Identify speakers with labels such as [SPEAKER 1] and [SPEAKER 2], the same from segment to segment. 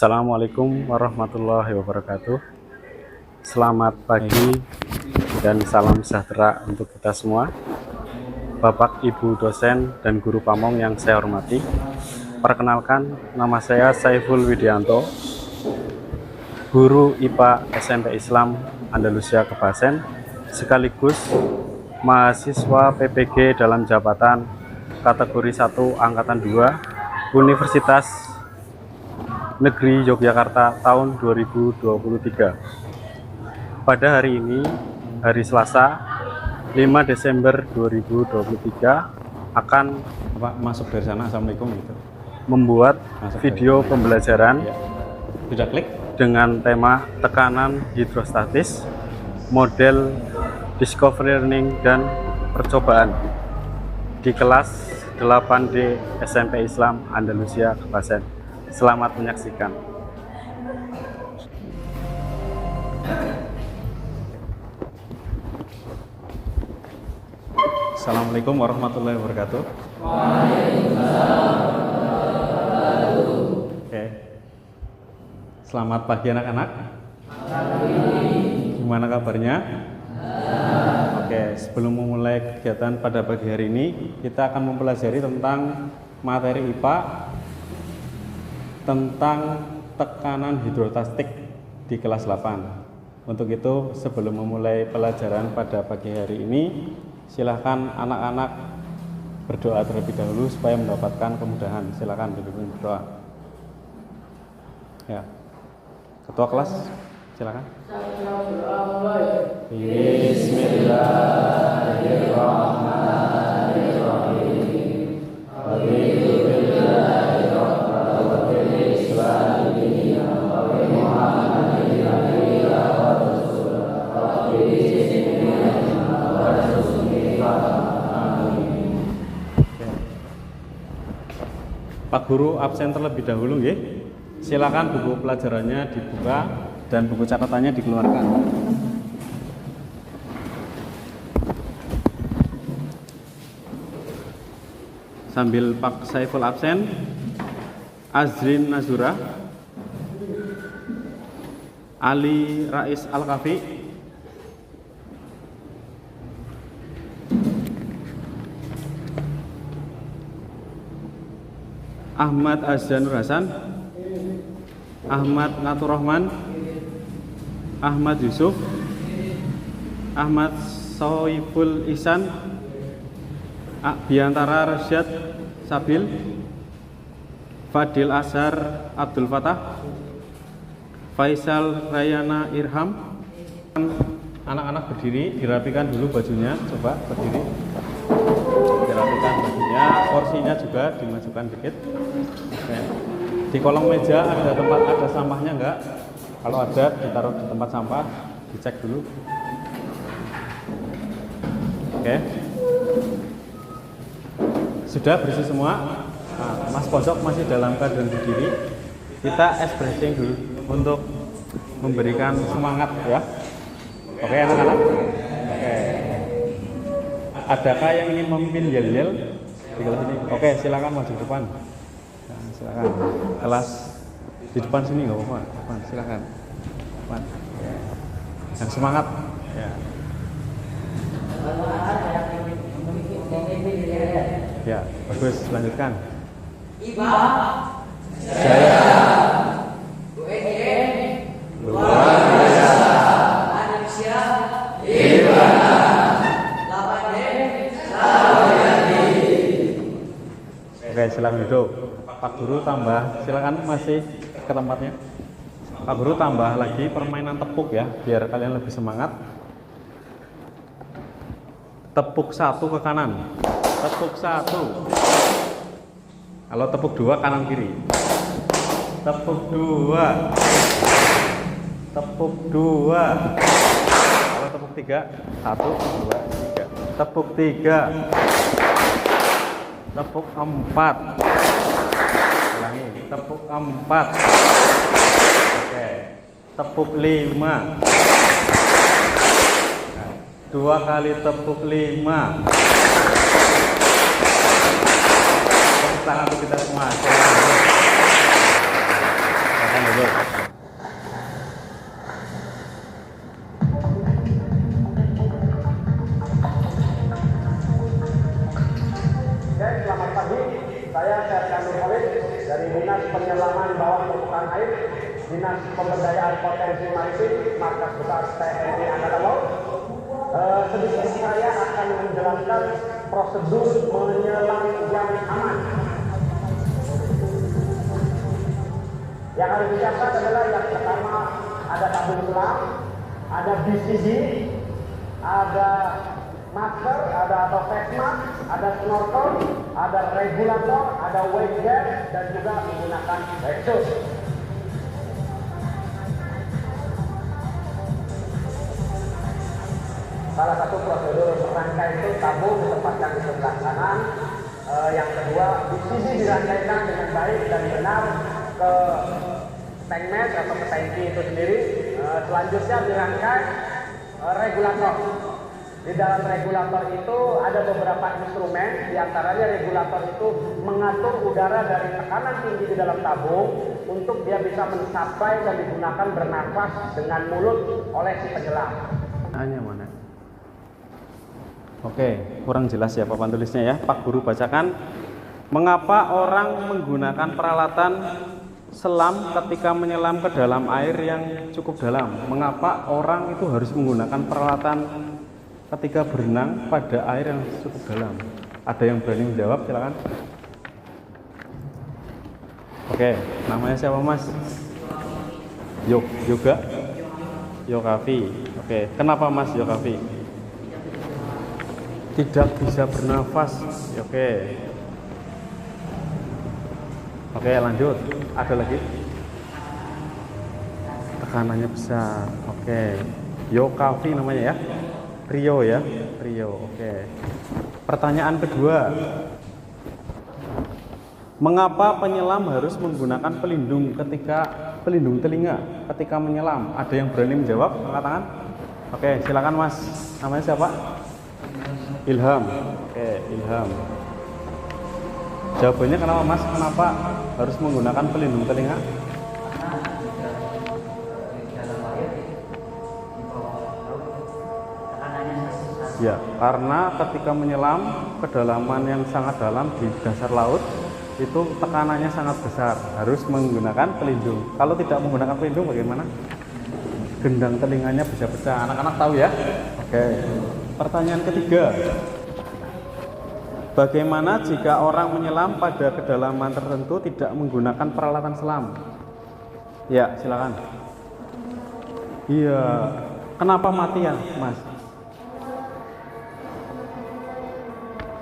[SPEAKER 1] Assalamualaikum warahmatullahi wabarakatuh. Selamat pagi dan salam sejahtera untuk kita semua. Bapak, Ibu dosen dan guru pamong yang saya hormati. Perkenalkan, nama saya Saiful Widianto, guru IPA SMP Islam Andalusia Kebasen, sekaligus mahasiswa PPG dalam jabatan kategori 1 angkatan 2 Universitas Negeri Yogyakarta tahun 2023. Pada hari ini, hari Selasa, 5 Desember 2023, akan
[SPEAKER 2] masuk dari sana. Assalamualaikum gitu.
[SPEAKER 1] Membuat
[SPEAKER 2] Masuk
[SPEAKER 1] video pembelajaran
[SPEAKER 2] ya. Sudah klik?
[SPEAKER 1] Dengan tema tekanan hidrostatis, model discovery learning dan percobaan di kelas 8D SMP Islam Andalusia Kebasen. Selamat menyaksikan.
[SPEAKER 2] Assalamualaikum warahmatullahi wabarakatuh. Oke. Selamat pagi anak-anak. Gimana kabarnya? Oke, sebelum memulai kegiatan pada pagi hari ini, kita akan mempelajari tentang materi IPA tentang tekanan hidrostatik di kelas 8. Untuk itu, sebelum memulai pelajaran pada pagi hari ini, silahkan anak-anak berdoa terlebih dahulu supaya mendapatkan kemudahan. Silahkan dipimpin berdoa. Ya, ketua kelas, silahkan. Bismillahirrahmanirrahim. Pak Guru absen terlebih dahulu, ya. Silakan buku pelajarannya dibuka dan buku catatannya dikeluarkan. Sambil Pak Saiful absen, Azrin Nazura, Ali Rais Al-Kafi, Ahmad Azanur Hasan, Ahmad Natur Rahman, Ahmad Yusuf, Ahmad Soiful Ihsan, Biantara Rasyad Sabil, Fadil Azhar Abdul Fatah, Faisal Rayana Irham. Anak-anak berdiri, dirapikan dulu bajunya, coba berdiri. Dirapikan bajunya, porsinya juga dimajukan dikit. Oke. Di kolong meja ada sampahnya enggak? Kalau ada, ditaruh di tempat sampah, dicek dulu. Oke. Sudah bersih semua. Nah, Mas Pojok masih dalam keadaan berdiri. Kita expressing dulu untuk memberikan semangat, ya. Oke, anak-anak. Oke. Adakah yang ingin memimpin yel-yel di kelas ini? Oke, silakan maju ke depan. Nah, silakan. Kelas di depan sini nggak apa-apa. Depan, silakan. Depan. Yang semangat. Ya. Ya, bagus. Lanjutkan.
[SPEAKER 3] IPA
[SPEAKER 2] Jaya.
[SPEAKER 3] luar biasa manusia Ibana 8D Sawyati.
[SPEAKER 2] Oke, silakan duduk. Pak Guru tambah, silakan masih ke tempatnya. Pak Guru tambah lagi permainan tepuk, ya, biar kalian lebih semangat. Tepuk 1 ke kanan. Tepuk 1. Kalau tepuk 2 kanan kiri. Tepuk 2. Tepuk 2. Kalau tepuk 3, 1, 2, 3. Tepuk 3. Tepuk 4. Ulangi, tepuk 4. Oke. Tepuk 5. Nah, 2 kali tepuk 5. Tangan untuk kita semua. Silakan dulu. Yuk.
[SPEAKER 1] Oke, selamat pagi. Saya Serkan Nurholis dari Dinas Penyelaman Bawah Permukaan Air, Dinas Pemberdayaan Potensi Maritim, Markas Besar TNI Angkatan Laut. Sedikit saya akan menjelaskan prosedur menyelam yang aman. Yang harus disiapkan adalah yang pertama ada tabung selam, ada BCG, ada masker, ada atau face mask, ada snorkel, ada regulator, ada weight guard, dan juga menggunakan wetsuit. Salah satu prosedur merangkai itu tabung ditempatkan di sebelah kanan. Yang kedua, BCG dirangkaikan dengan baik dan benar ke tank match atau ke tangki itu sendiri. Selanjutnya dirangkai regulator. Di dalam regulator itu ada beberapa instrumen, diantaranya regulator itu mengatur udara dari tekanan tinggi di dalam tabung untuk dia bisa mencapai dan digunakan bernafas dengan mulut oleh si penyelam.
[SPEAKER 2] Hanya mana? Oke, kurang jelas ya papan tulisnya ya. Pak Guru bacakan. Mengapa orang menggunakan peralatan selam ketika menyelam ke dalam air yang cukup dalam? Mengapa orang itu harus menggunakan peralatan ketika berenang pada air yang cukup dalam? Ada yang berani menjawab? Silakan. Oke, namanya siapa Mas? Yoga? Yokavi. Oke, kenapa Mas Yokavi? Tidak bisa bernafas. Oke. Oke, lanjut. Ada lagi? Tekanannya besar. Oke. Yokavi namanya ya. Rio ya. Rio. Oke. Pertanyaan kedua. Mengapa penyelam harus menggunakan pelindung telinga ketika menyelam? Ada yang berani menjawab? Angkat tangan. Oke, silakan Mas. Namanya siapa? Ilham. Oke, Ilham. Jawabannya kenapa Mas? Kenapa harus menggunakan pelindung telinga? Ya, karena ketika menyelam kedalaman yang sangat dalam di dasar laut itu tekanannya sangat besar, harus menggunakan pelindung. Kalau tidak menggunakan pelindung bagaimana? Gendang telinganya bisa pecah. Anak-anak tahu ya? Oke. Pertanyaan ketiga. Bagaimana jika orang menyelam pada kedalaman tertentu tidak menggunakan peralatan selam? Ya, silakan. Iya. Kenapa mati ya, Mas?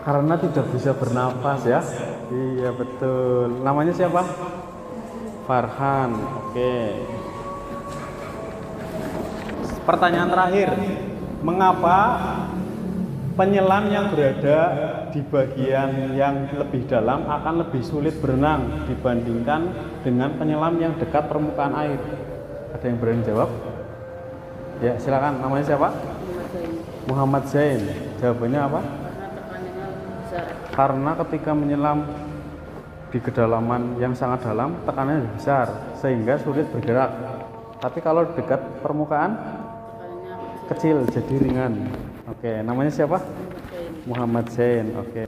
[SPEAKER 2] Karena tidak bisa bernafas ya. Iya, betul. Namanya siapa? Farhan. Oke. Pertanyaan terakhir. Mengapa penyelam yang berada di bagian yang lebih dalam akan lebih sulit berenang dibandingkan dengan penyelam yang dekat permukaan air? Ada yang berani jawab? Ya, silakan. Namanya siapa? Muhammad Zain. Jawabannya apa? Karena ketika menyelam di kedalaman yang sangat dalam, tekanannya lebih besar sehingga sulit bergerak. Tapi kalau dekat permukaan kecil, jadi ringan. Oke, namanya siapa? Muhammad Zain. Oke.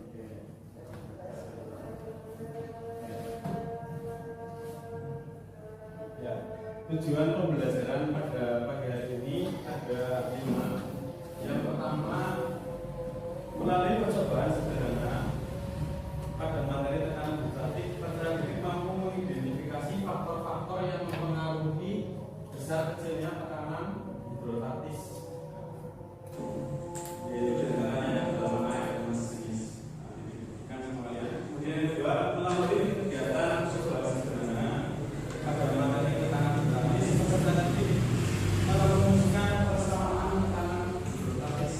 [SPEAKER 2] Ya, tujuan pembelajaran pada pagi hari ini ada 5. Yang pertama, melalui percobaan sederhana pada materi tekanan hidrostatik, peserta didik mampu mengidentifikasi faktor-faktor yang mempengaruhi besar kecilnya tekanan hidrostatis. Kemudian yang kedua, melalui kegiatan percobaan sederhana pada materi tekanan hidrostatis, peserta didik merumuskan persamaan tekanan hidrostatis.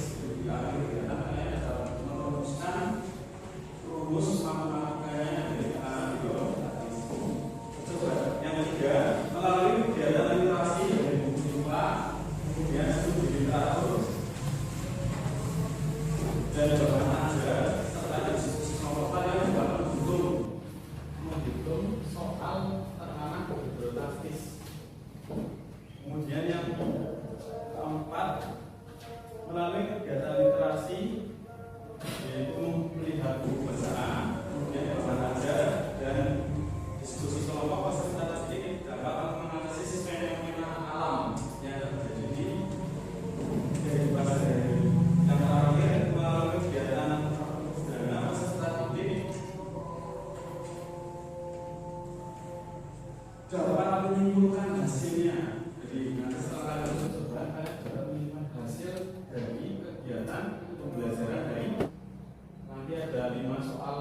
[SPEAKER 2] Merumuskan rumus matematikanya dari tekanan hidrostatis. Coba yang ketiga, melalui kegiatan literasi dari buku 5, kemudian studi keempat, melalui kegiatan literasi, yaitu melihat buku bacaan, kemudian olahraga dan diskusi kelompok, peserta didik dapat menganalisis fenomena alam yang terjadi di kehidupan sehari-hari. Yang terakhir, melalui kegiatan perdana, peserta didik dapat menyimpulkan hasilnya. Jadi nanti setelah kalian coba, kalian dapat menyimpulkan hasil dari kegiatan pembelajaran dari nanti ada 5 soal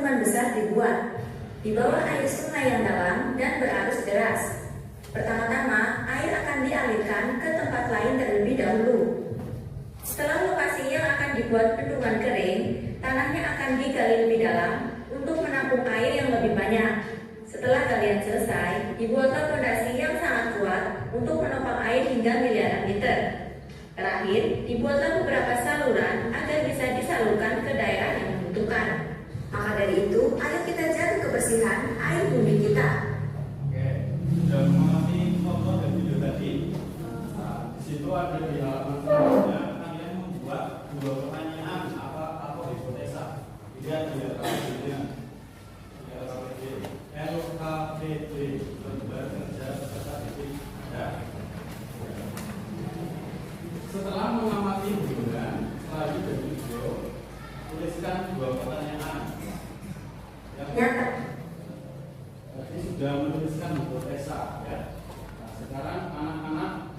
[SPEAKER 4] bendungan besar dibuat di bawah air sungai yang dalam dan berarus deras. Pertama-tama, air akan dialirkan ke tempat lain terlebih dahulu. Setelah lokasi yang akan dibuat bendungan kering, tanahnya akan digali lebih dalam untuk menampung air yang lebih banyak. Setelah galian selesai, dibuatlah fondasi yang sangat kuat untuk menopang air hingga miliaran liter. Terakhir, dibuatlah beberapa saluran agar bisa disalurkan ke daerah yang membutuhkan. Maka dari itu, ayo kita jaga kebersihan air bumi kita.
[SPEAKER 2] Oke, sudah mengalami foto dan video tadi. Nah, di situ ada di halaman selanjutnya kalian membuat dua pertanyaan apa hipotesa. Jadi ada LKPD, lembaga kerja peserta didik. Ya. Setelah mengamati hubungan, slide dan video, tuliskan dua pertanyaan. Tadi sudah menuliskan hipotesa, ya. Nah, sekarang anak-anak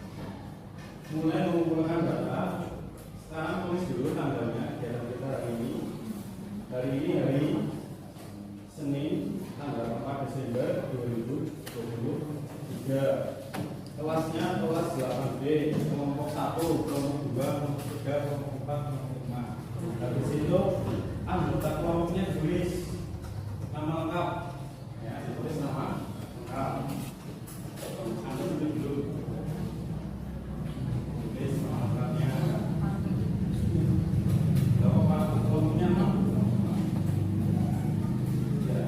[SPEAKER 2] mulai mengumpulkan data. Sekarang tulis dulu tanggalnya. Kegiatan kita hari ini. Hari ini hari Senin, tanggal 4 Desember 2023. Kelasnya kelas 8B, kelompok 1, kelompok 2, kelompok 3, kelompok 4, kelompok 5. Habis itu anggota kelompoknya tulis nama lengkap. Ya, ditulis nama lengkap. Anda tulis dulu. Tulis nama lengkapnya. Kelompok kelompoknya 6. Ya.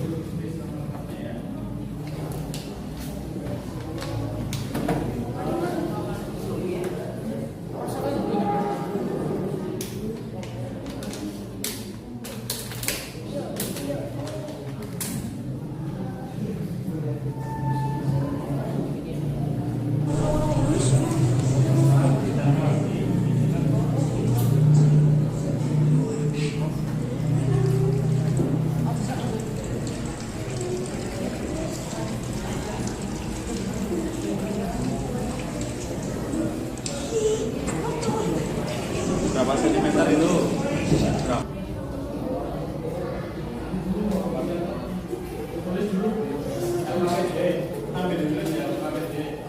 [SPEAKER 2] Tulis nama lengkapnya ya. Berapa sentimeter itu? Berapa? Tulis dulu. LKPD. Ambil dulu ya LKPD.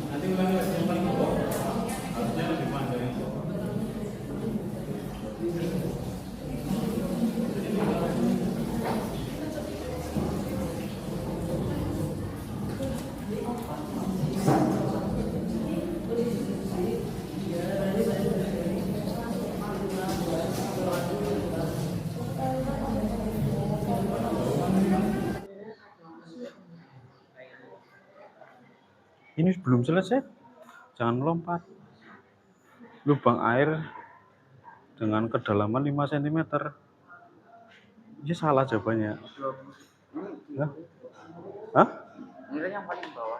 [SPEAKER 2] Nanti ulangi lagi yang paling bawah. Harusnya lebih panjang.
[SPEAKER 1] Ini belum selesai, jangan melompat. Lubang air dengan kedalaman 5 cm. Ini salah jawabannya. Hah? Hah?
[SPEAKER 5] Yang paling bawah,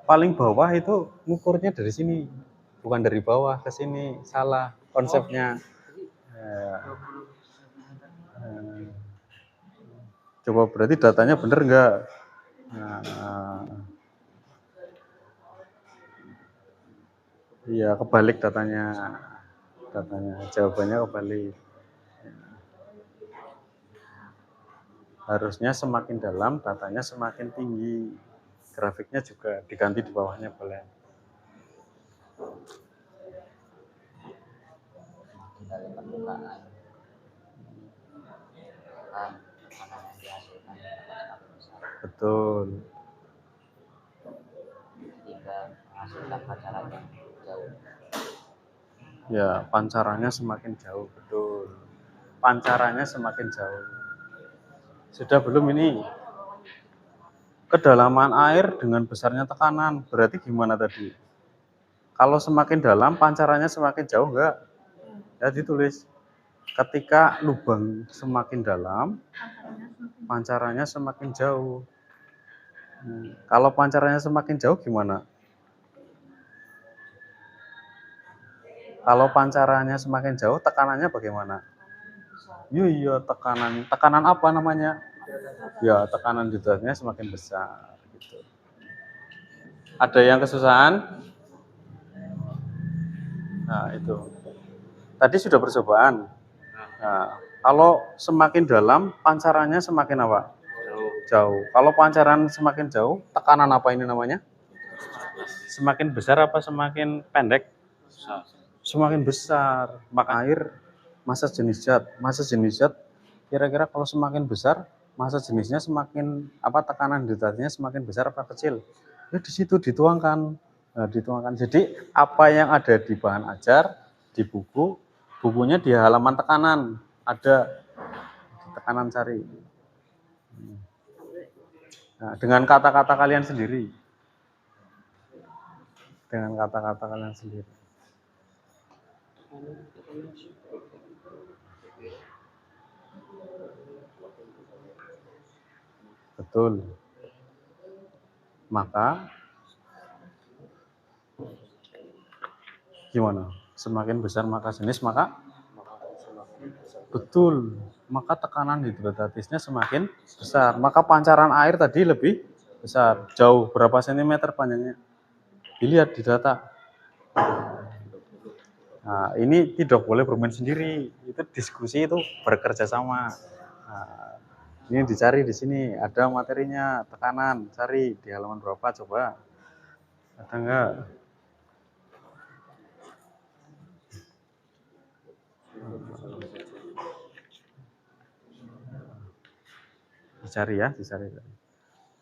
[SPEAKER 1] Paling bawah itu ngukurnya dari sini, bukan dari bawah ke sini. Salah konsepnya. Coba berarti datanya bener nggak? Iya, kebalik datanya. Jawabannya kebalik. Harusnya semakin dalam, datanya semakin tinggi. Grafiknya juga diganti di bawahnya boleh.
[SPEAKER 5] Dari permukaan kan tekanan yang dihasilkan semakin besar
[SPEAKER 1] Betul.
[SPEAKER 5] hingga menghasilkan pancaran yang jauh.
[SPEAKER 1] Ya, pancarannya semakin jauh, betul. Pancarannya semakin jauh. Sudah belum ini? Kedalaman air dengan besarnya tekanan, berarti gimana tadi? Kalau semakin dalam, pancarannya semakin jauh enggak? Ya ditulis. Ketika lubang semakin dalam, pancarannya semakin jauh. Kalau pancarannya semakin jauh gimana? Kalau pancarannya semakin jauh, tekanannya bagaimana? Iya, tekanan. Tekanan apa namanya? Ya, tekanan di dasarnya semakin besar. Gitu. Ada yang kesusahan? Nah, itu. Tadi sudah percobaan. Nah, kalau semakin dalam, pancarannya semakin apa? Jauh. Kalau pancaran semakin jauh, tekanan apa ini namanya? Semakin besar apa semakin pendek? Semakin besar. Maka air massa jenis zat. Massa jenis zat kira-kira kalau semakin besar, massa jenisnya semakin apa tekanan di zatnya semakin besar apa kecil? Ya di situ dituangkan. Nah, dituangkan. Jadi apa yang ada di bahan ajar di buku, bukunya di halaman tekanan ada tekanan cari. Nah, dengan kata-kata kalian sendiri. Dengan kata-kata kalian sendiri. Betul. Maka gimana? Semakin besar maka jenis maka betul. Maka tekanan hidrostatisnya semakin besar. Maka pancaran air tadi lebih besar. Jauh berapa sentimeter panjangnya? Dilihat di data. Nah, ini tidak boleh bermain sendiri. Itu diskusi itu bekerja sama. Nah, ini dicari di sini. Ada materinya, tekanan. Cari di halaman berapa coba. Ada enggak? Dicari ya, dicari.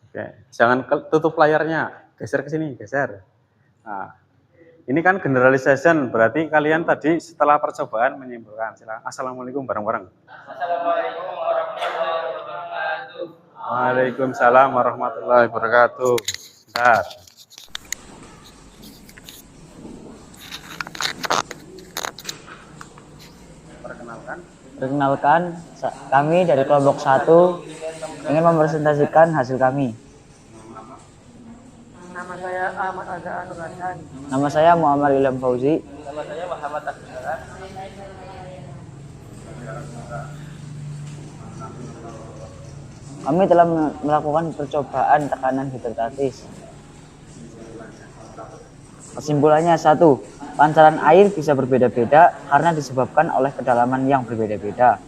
[SPEAKER 1] Oke, jangan tutup layarnya. Geser ke sini, geser. Nah, ini kan generalization, berarti kalian tadi setelah percobaan menyimpulkan. Silakan. Assalamualaikum bareng-bareng.
[SPEAKER 3] Assalamualaikum warahmatullahi wabarakatuh.
[SPEAKER 1] Waalaikumsalam warahmatullahi wabarakatuh. Bentar.
[SPEAKER 5] Perkenalkan, kami dari kelompok 1 ingin mempresentasikan hasil kami.
[SPEAKER 3] Nama saya Ahmad Azhar Nur Hasan.
[SPEAKER 5] Nama saya Muhammad Ilham Fauzi.
[SPEAKER 3] Nama saya Muhammad Akbar.
[SPEAKER 5] Kami telah melakukan percobaan tekanan hidrostatis. Kesimpulannya 1. Pancaran air bisa berbeda-beda karena disebabkan oleh kedalaman yang berbeda-beda.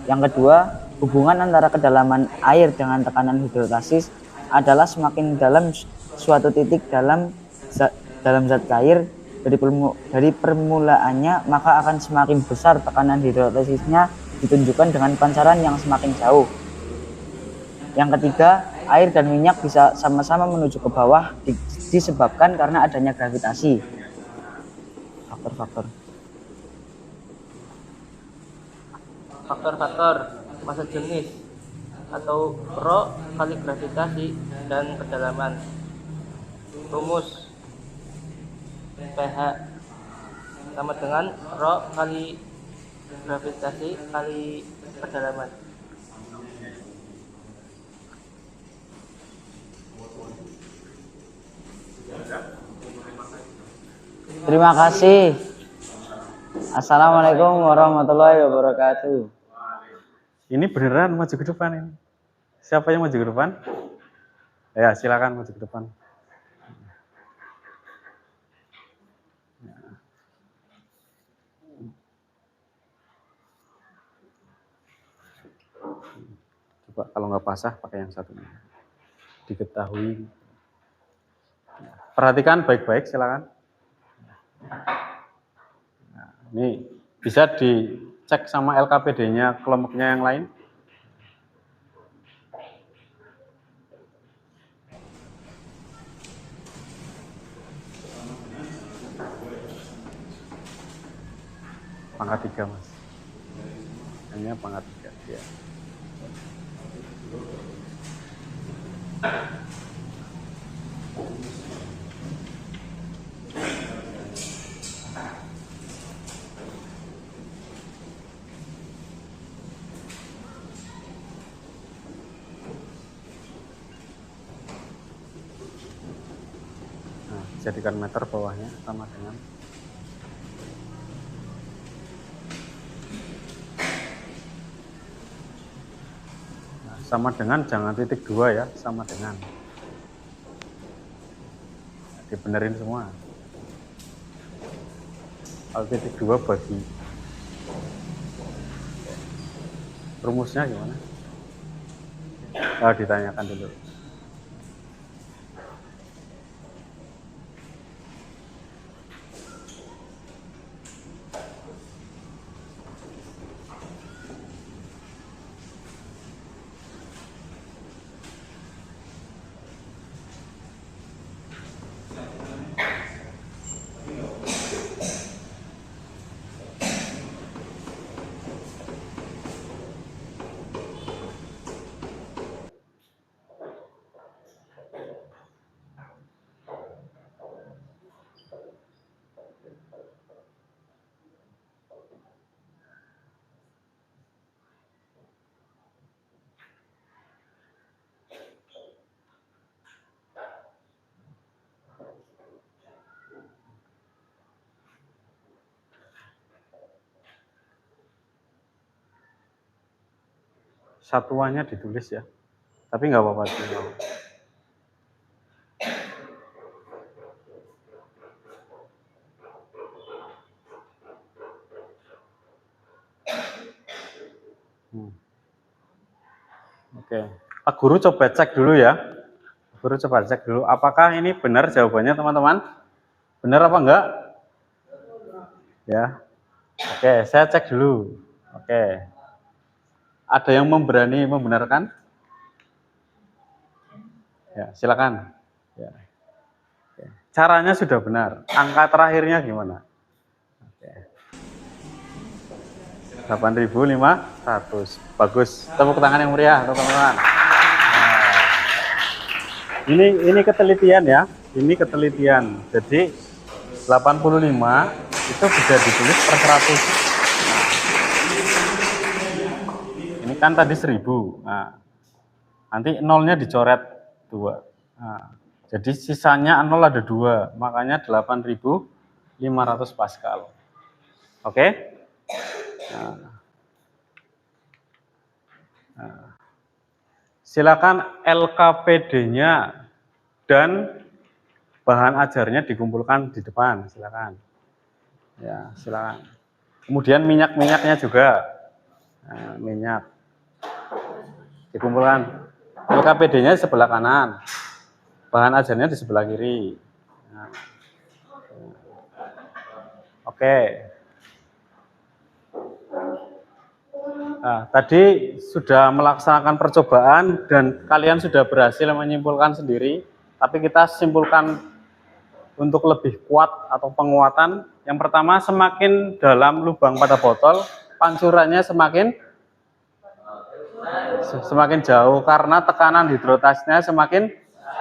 [SPEAKER 5] Yang kedua, hubungan antara kedalaman air dengan tekanan hidrostatis adalah semakin dalam suatu titik dalam zat cair dari permulaannya, maka akan semakin besar tekanan hidrostatisnya ditunjukkan dengan pancaran yang semakin jauh. Yang ketiga, air dan minyak bisa sama-sama menuju ke bawah disebabkan karena adanya gravitasi.
[SPEAKER 3] Faktor-faktor massa jenis atau rho kali gravitasi dan kedalaman. Rumus pH sama dengan rho kali gravitasi kali kedalaman.
[SPEAKER 5] Terima kasih. Assalamualaikum warahmatullahi wabarakatuh.
[SPEAKER 1] Ini beneran maju ke depan ini. Siapa yang maju ke depan? Ya, silakan maju ke depan. Coba kalau nggak pasah pakai yang satunya. Diketahui. Perhatikan baik-baik, silakan. Nah, ini bisa dicek sama LKPD-nya kelompoknya yang lain. Pangkat 3, Mas. Hanya pangkat 3, ya. Nah, jadikan meter bawahnya sama dengan sama dengan, jangan titik 2 ya, sama dengan. Dibenerin semua. Kalau titik 2 bagi. Rumusnya gimana? Ditanyakan dulu. Satuannya ditulis ya, tapi nggak apa-apa. Oke, Pak Guru coba cek dulu ya. Pak Guru coba cek dulu, apakah ini benar jawabannya teman-teman? Benar apa enggak? Ya, oke, saya cek dulu. Oke, ada yang berani membenarkan? Ya, silakan. Ya. Oke. Caranya sudah benar. Angka terakhirnya gimana? Oke. 8.500. Bagus. Tepuk tangan yang meriah, teman-teman. Nah, ini ketelitian ya. Ini ketelitian. Jadi 85 itu bisa ditulis per 100. Nah, ini kan tadi 1000. Nah, nanti nolnya dicoret 2. Nah, jadi sisanya 0 ada 2, makanya 8.500 Pascal. Oke? Nah, silakan LKPD-nya dan bahan ajarnya dikumpulkan di depan, silakan. Ya, silakan. Kemudian minyak-minyaknya juga. Nah, minyak dikumpulkan. LKPD-nya di sebelah kanan, bahan ajarnya di sebelah kiri. Nah, oke. Nah, tadi sudah melaksanakan percobaan dan kalian sudah berhasil menyimpulkan sendiri. Tapi kita simpulkan untuk lebih kuat atau penguatan. Yang pertama, semakin dalam lubang pada botol, pancurannya semakin jauh karena tekanan hidrotasnya semakin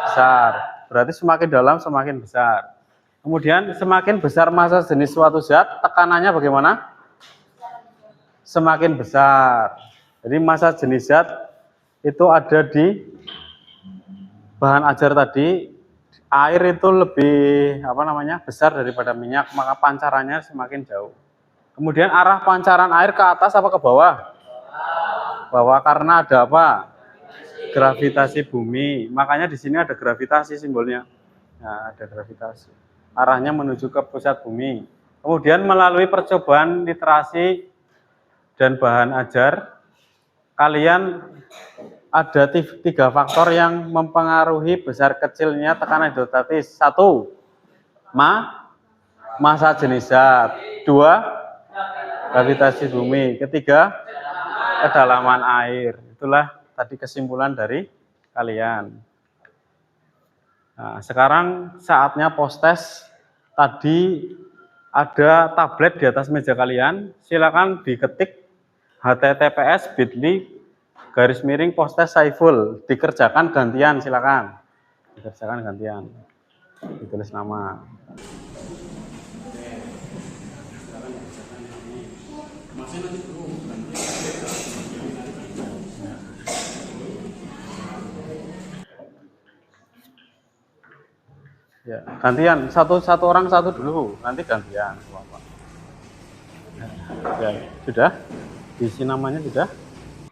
[SPEAKER 1] besar. Berarti semakin dalam semakin besar. Kemudian semakin besar massa jenis suatu zat, tekanannya bagaimana? Semakin besar. Jadi massa jenis zat itu ada di bahan ajar tadi. Air itu lebih besar daripada minyak, maka pancarannya semakin jauh. Kemudian arah pancaran air ke atas apa ke bawah? Bawah, karena ada apa? Gravitasi bumi. Makanya di sini ada gravitasi simbolnya. Nah, ada gravitasi. Arahnya menuju ke pusat bumi. Kemudian melalui percobaan literasi dan bahan ajar, kalian
[SPEAKER 2] ada tiga faktor yang mempengaruhi besar kecilnya tekanan hidrostatis. Satu, massa jenis zat. Dua, gravitasi bumi. Ketiga, kedalaman air. Itulah tadi kesimpulan dari kalian. Nah, sekarang saatnya post test. Tadi ada tablet di atas meja kalian. Silakan diketik https://bit.ly/post test Saiful. Dikerjakan gantian, silakan. Dikerjakan gantian. Ditulis nama. Ya, gantian satu orang satu dulu, nanti gantian. Ya, sudah? Diisi namanya sudah?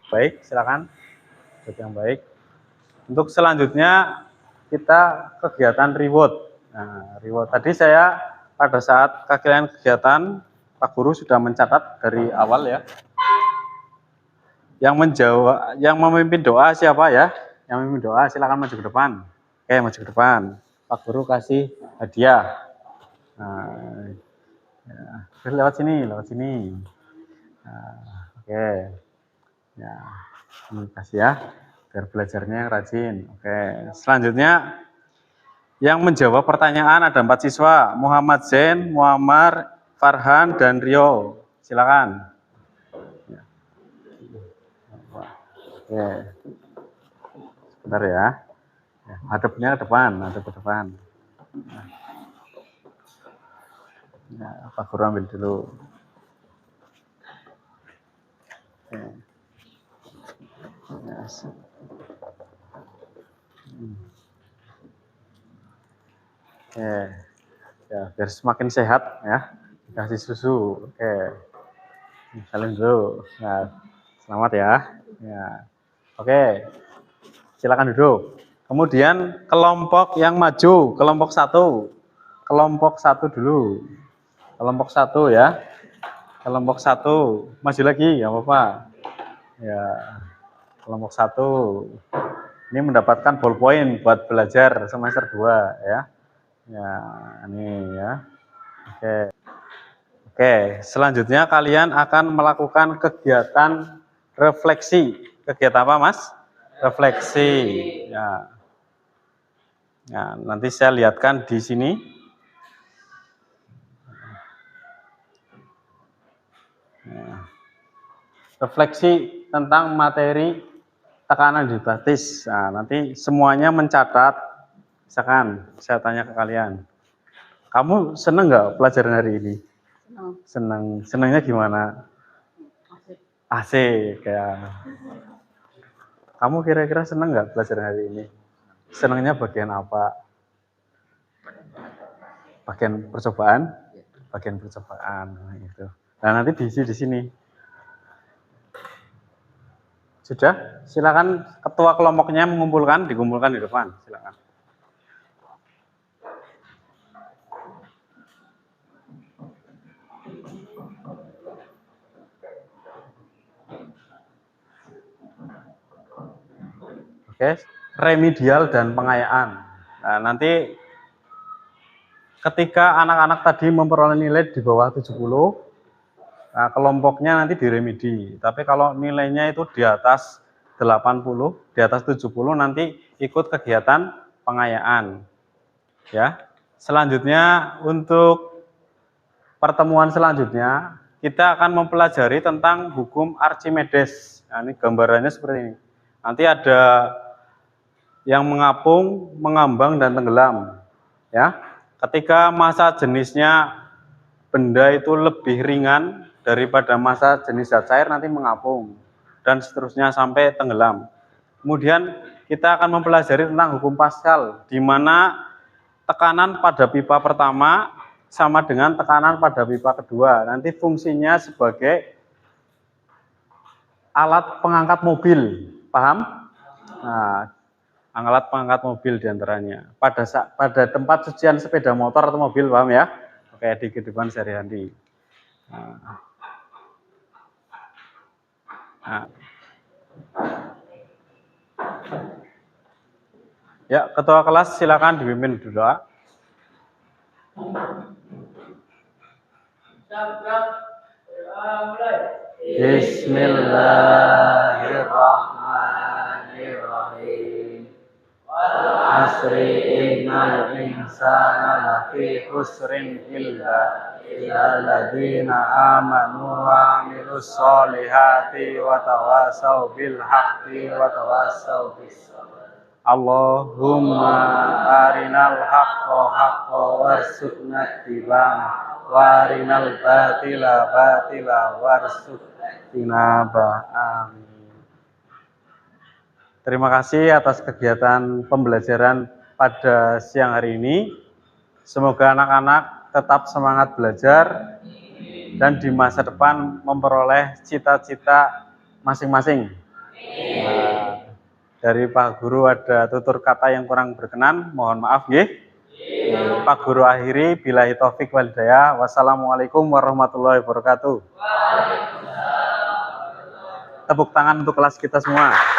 [SPEAKER 2] Baik, silakan. Buat yang baik. Untuk selanjutnya kita kegiatan reward. Nah, reward tadi saya pada saat kalian kegiatan Pak Guru sudah mencatat dari awal ya. Yang memimpin doa siapa ya? Yang memimpin doa silakan maju ke depan. Oke, maju ke depan. Pak Guru kasih hadiah. Nah, ya. Lewat sini. Nah, oke. Ya, ini kasih ya, biar belajarnya yang rajin. Oke, selanjutnya yang menjawab pertanyaan ada 4 siswa, Muhammad Zain, Muammar, Farhan, dan Rio. Silakan. Ya. Oke, sebentar ya. Hadapnya ke depan, hadap ke depan. Ya, Pak Guru ambil dulu. Oke. Yes. Oke. Ya, biar semakin sehat ya. Kasih susu. Oke. Salim dulu. Nah, selamat ya. Ya. Oke. Silakan duduk. Kemudian kelompok yang maju, kelompok 1. Kelompok 1 dulu. Kelompok 1 ya. Kelompok 1. Maju lagi, enggak apa-apa. Ya. Kelompok 1. Ini mendapatkan ballpoint buat belajar semester 2 ya. Ya, ini ya. Oke, selanjutnya kalian akan melakukan kegiatan refleksi. Kegiatan apa, Mas? Refleksi. Ya. Nah, nanti saya lihatkan di sini. Nah, refleksi tentang materi tekanan hidrostatis. Nah, nanti semuanya mencatat. Misalkan saya tanya ke kalian, kamu seneng nggak pelajaran hari ini? Seneng. Senengnya gimana? Asik ya. Kamu kira-kira seneng nggak pelajaran hari ini? Senengnya bagian apa? Bagian percobaan? Bagian percobaan itu. Nah, nanti diisi di sini. Sudah? Silakan ketua kelompoknya dikumpulkan di depan. Silakan. Oke, remedial dan pengayaan. Nah, nanti ketika anak-anak tadi memperoleh nilai di bawah 70, nah, kelompoknya nanti diremedi. Tapi kalau nilainya itu di atas 80, di atas 70 nanti ikut kegiatan pengayaan. Ya. Selanjutnya untuk pertemuan selanjutnya kita akan mempelajari tentang hukum Archimedes. Nah, ini gambarannya seperti ini. Nanti ada yang mengapung, mengambang, dan tenggelam. Ya, ketika massa jenisnya benda itu lebih ringan daripada massa jenis zat cair, nanti mengapung, dan seterusnya sampai tenggelam. Kemudian kita akan mempelajari tentang hukum Pascal, di mana tekanan pada pipa pertama sama dengan tekanan pada pipa kedua. Nanti fungsinya sebagai alat pengangkat mobil, paham? Nah, alat pengangkat mobil diantaranya. Pada tempat cucian sepeda motor atau mobil, paham ya? Oke, di kehidupan sehari-hari. Nah.
[SPEAKER 1] Ya, ketua kelas silakan dipimpin doa. Bismillahirrahmanirrahim. Asri innal insana lafi khusrin illa alladzina amanu wa amilus solihati wa tawasaw bil haqqi wa tawasaw bis sabr. Allahumma arinal haqqa haqqa warzuqna ittiba'ah wa arinal batila batila warzuqna ijtinabah. Amin. Terima kasih atas kegiatan pembelajaran pada siang hari ini. Semoga anak-anak tetap semangat belajar dan di masa depan memperoleh cita-cita masing-masing. Dari Pak Guru ada tutur kata yang kurang berkenan, mohon maaf nggih. Pak Guru akhiri, billahi taufik wal hidayah. Wassalamualaikum warahmatullahi wabarakatuh. Tepuk tangan untuk kelas kita semua.